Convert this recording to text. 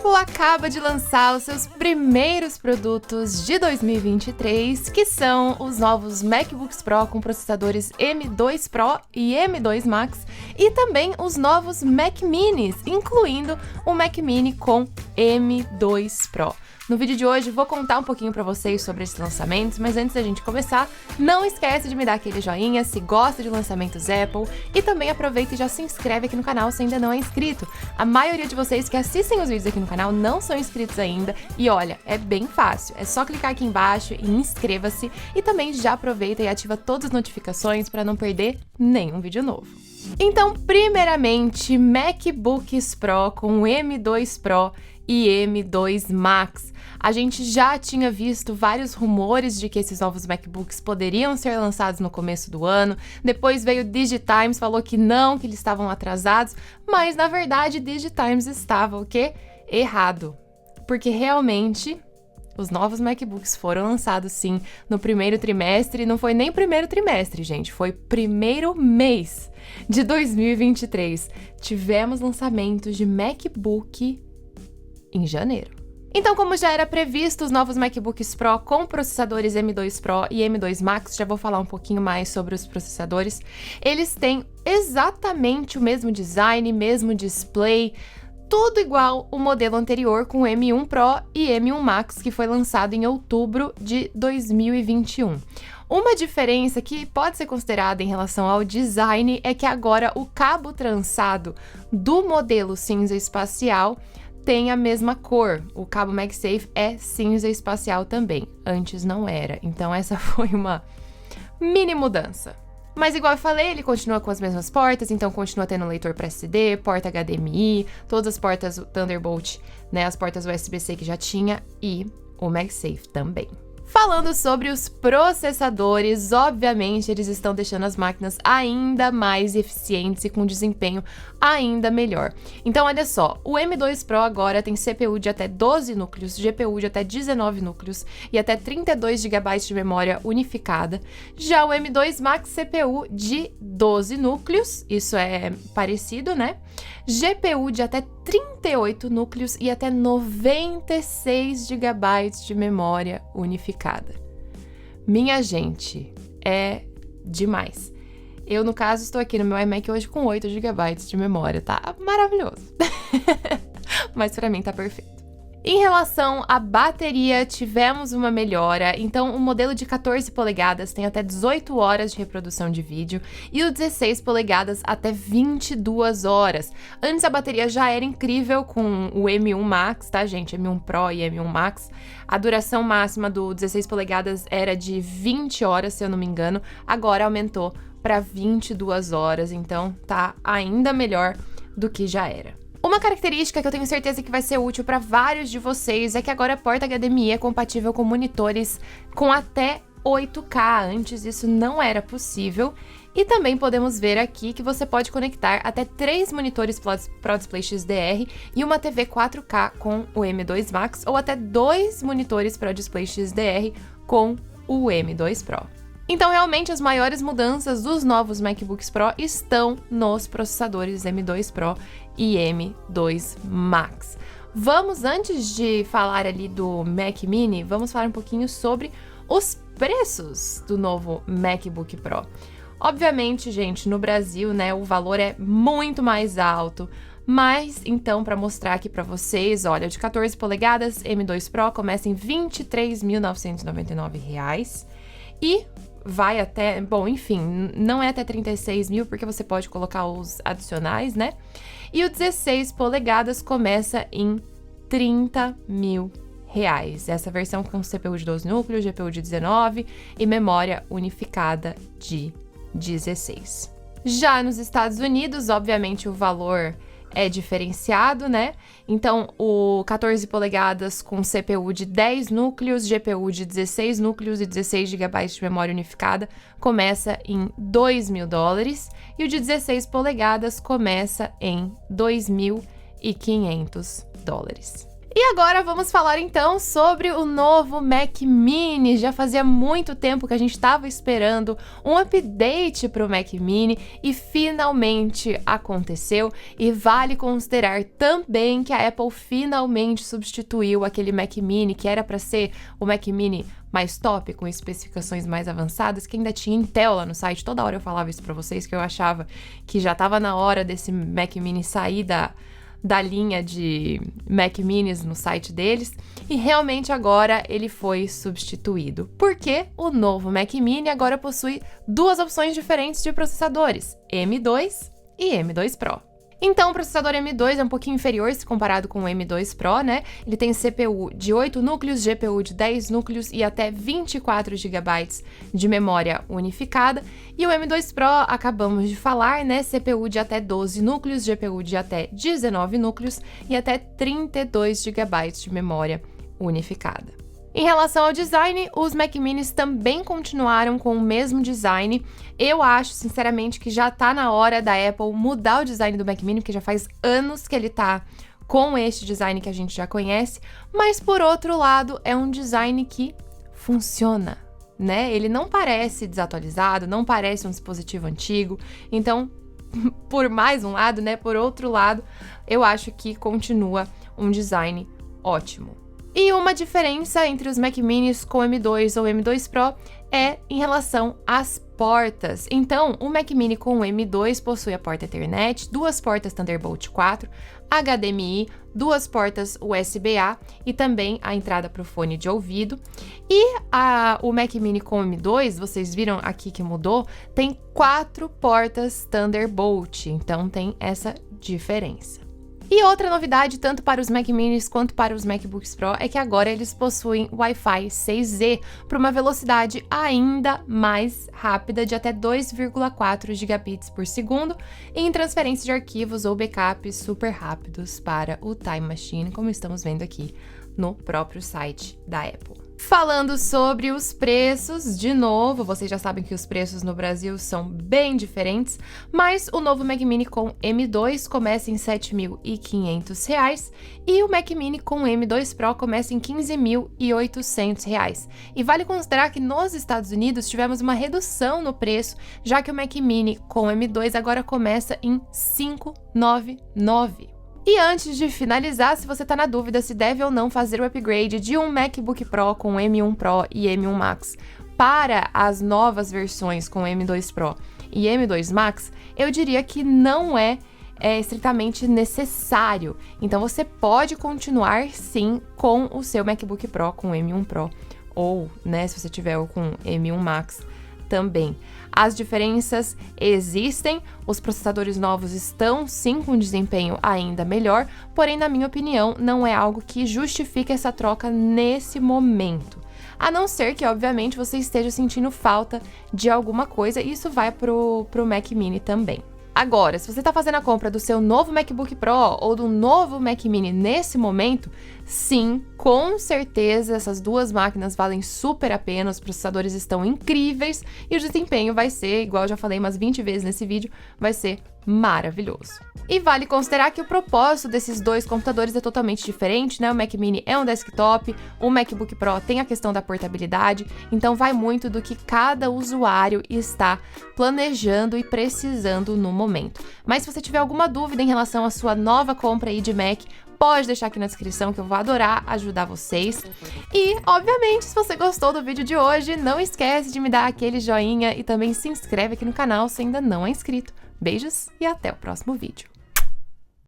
Apple acaba de lançar os seus primeiros produtos de 2023, que são os novos MacBooks Pro com processadores M2 Pro e M2 Max, e também os novos Mac Minis, incluindo o Mac Mini com M2 Pro. No vídeo de hoje vou contar um pouquinho para vocês sobre esses lançamentos, mas antes da gente começar, não esquece de me dar aquele joinha se gosta de lançamentos Apple e também aproveita e já se inscreve aqui no canal se ainda não é inscrito. A maioria de vocês que assistem os vídeos aqui no canal não são inscritos ainda e olha, é bem fácil, é só clicar aqui embaixo e inscreva-se e também já aproveita e ativa todas as notificações para não perder nenhum vídeo novo. Então, primeiramente, MacBooks Pro com M2 Pro e M2 Max. A gente já tinha visto vários rumores de que esses novos MacBooks poderiam ser lançados no começo do ano. Depois veio DigiTimes, falou que não, que eles estavam atrasados, mas na verdade DigiTimes estava o quê? Errado. Porque realmente os novos MacBooks foram lançados sim no primeiro trimestre, e não foi nem primeiro trimestre, gente, foi primeiro mês de 2023. Tivemos lançamentos de MacBook em janeiro. Então, como já era previsto, os novos MacBooks Pro com processadores M2 Pro e M2 Max, já vou falar um pouquinho mais sobre os processadores, eles têm exatamente o mesmo design, mesmo display, tudo igual o modelo anterior com M1 Pro e M1 Max, que foi lançado em outubro de 2021. Uma diferença que pode ser considerada em relação ao design é que agora o cabo trançado do modelo cinza espacial tem a mesma cor. O cabo MagSafe é cinza espacial também. Antes não era. Então essa foi uma mini mudança. Mas igual eu falei, ele continua com as mesmas portas, então continua tendo leitor para SD, porta HDMI, todas as portas Thunderbolt, né, as portas USB-C que já tinha e o MagSafe também. Falando sobre os processadores, obviamente eles estão deixando as máquinas ainda mais eficientes e com desempenho ainda melhor. Então olha só, o M2 Pro agora tem CPU de até 12 núcleos, GPU de até 19 núcleos e até 32 GB de memória unificada. Já o M2 Max CPU de 12 núcleos, isso é parecido, né? GPU de até 38 núcleos e até 96 GB de memória unificada. Minha gente, é demais. Eu, no caso, estou aqui no meu iMac hoje com 8 GB de memória, tá? Maravilhoso. Mas pra mim tá perfeito. Em relação à bateria, tivemos uma melhora, então o modelo de 14 polegadas tem até 18 horas de reprodução de vídeo e o 16 polegadas até 22 horas. Antes a bateria já era incrível com o M1 Max, tá gente? M1 Pro e M1 Max. A duração máxima do 16 polegadas era de 20 horas, se eu não me engano, agora aumentou para 22 horas, então tá ainda melhor do que já era. Uma característica que eu tenho certeza que vai ser útil para vários de vocês é que agora a porta HDMI é compatível com monitores com até 8K. Antes isso não era possível. E também podemos ver aqui que você pode conectar até 3 monitores Pro Display XDR e uma TV 4K com o M2 Max ou até 2 monitores Pro Display XDR com o M2 Pro. Então, realmente, as maiores mudanças dos novos MacBooks Pro estão nos processadores M2 Pro e M2 Max. Vamos, antes de falar ali do Mac Mini, vamos falar um pouquinho sobre os preços do novo MacBook Pro. Obviamente, gente, no Brasil, né, o valor é muito mais alto, mas, então, para mostrar aqui para vocês, olha, o de 14 polegadas M2 Pro começa em R$ 23.999 e vai até, bom, enfim, não é até 36 mil, porque você pode colocar os adicionais, né? E o 16 polegadas começa em R$ 30 mil. Essa versão com CPU de 12 núcleos, GPU de 19 e memória unificada de 16. Já nos Estados Unidos, obviamente, o valor é diferenciado, né? Então, o 14 polegadas com CPU de 10 núcleos, GPU de 16 núcleos e 16 GB de memória unificada começa em $2.000 e o de 16 polegadas começa em $2.500. E agora vamos falar então sobre o novo Mac Mini. Já fazia muito tempo que a gente estava esperando um update para o Mac Mini e finalmente aconteceu. E vale considerar também que a Apple finalmente substituiu aquele Mac Mini que era para ser o Mac Mini mais top, com especificações mais avançadas, que ainda tinha Intel lá no site. Toda hora eu falava isso para vocês, que eu achava que já estava na hora desse Mac Mini sair da linha de Mac Minis no site deles, e realmente agora ele foi substituído. Porque o novo Mac Mini agora possui duas opções diferentes de processadores, M2 e M2 Pro. Então, o processador M2 é um pouquinho inferior se comparado com o M2 Pro, né? Ele tem CPU de 8 núcleos, GPU de 10 núcleos e até 24 GB de memória unificada. E o M2 Pro, acabamos de falar, né? CPU de até 12 núcleos, GPU de até 19 núcleos e até 32 GB de memória unificada. Em relação ao design, os Mac Minis também continuaram com o mesmo design. Eu acho, sinceramente, que já tá na hora da Apple mudar o design do Mac Mini, porque já faz anos que ele tá com este design que a gente já conhece. Mas, por outro lado, é um design que funciona, né? Ele não parece desatualizado, não parece um dispositivo antigo. Então, por mais um lado, né? Por outro lado, eu acho que continua um design ótimo. E uma diferença entre os Mac Minis com M2 ou M2 Pro é em relação às portas. Então, o Mac Mini com o M2 possui a porta Ethernet, duas portas Thunderbolt 4, HDMI, duas portas USB-A e também a entrada para o fone de ouvido. E o Mac Mini com o M2, vocês viram aqui que mudou, tem 4 portas Thunderbolt, então tem essa diferença. E outra novidade, tanto para os Mac Minis quanto para os MacBooks Pro, é que agora eles possuem Wi-Fi 6E para uma velocidade ainda mais rápida de até 2,4 gigabits por segundo e em transferência de arquivos ou backups super rápidos para o Time Machine, como estamos vendo aqui no próprio site da Apple. Falando sobre os preços, de novo, vocês já sabem que os preços no Brasil são bem diferentes, mas o novo Mac Mini com M2 começa em R$ 7.500 e o Mac Mini com M2 Pro começa em R$ 15.800. E vale considerar que nos Estados Unidos tivemos uma redução no preço, já que o Mac Mini com M2 agora começa em R$ 599. E antes de finalizar, se você está na dúvida se deve ou não fazer o upgrade de um MacBook Pro com M1 Pro e M1 Max para as novas versões com M2 Pro e M2 Max, eu diria que não é estritamente necessário. Então você pode continuar sim com o seu MacBook Pro com M1 Pro ou, né, se você tiver com M1 Max também. As diferenças existem, os processadores novos estão sim com desempenho ainda melhor, porém, na minha opinião, não é algo que justifique essa troca nesse momento. A não ser que, obviamente, você esteja sentindo falta de alguma coisa, e isso vai pro Mac Mini também. Agora, se você está fazendo a compra do seu novo MacBook Pro ou do novo Mac Mini nesse momento, sim, com certeza essas duas máquinas valem super a pena, os processadores estão incríveis e o desempenho vai ser, igual eu já falei umas 20 vezes nesse vídeo, vai ser maravilhoso. E vale considerar que o propósito desses dois computadores é totalmente diferente, né? O Mac Mini é um desktop, o MacBook Pro tem a questão da portabilidade, então vai muito do que cada usuário está planejando e precisando no momento. Mas se você tiver alguma dúvida em relação à sua nova compra aí de Mac, pode deixar aqui na descrição que eu vou adorar ajudar vocês. E, obviamente, se você gostou do vídeo de hoje, não esquece de me dar aquele joinha e também se inscreve aqui no canal se ainda não é inscrito. Beijos e até o próximo vídeo.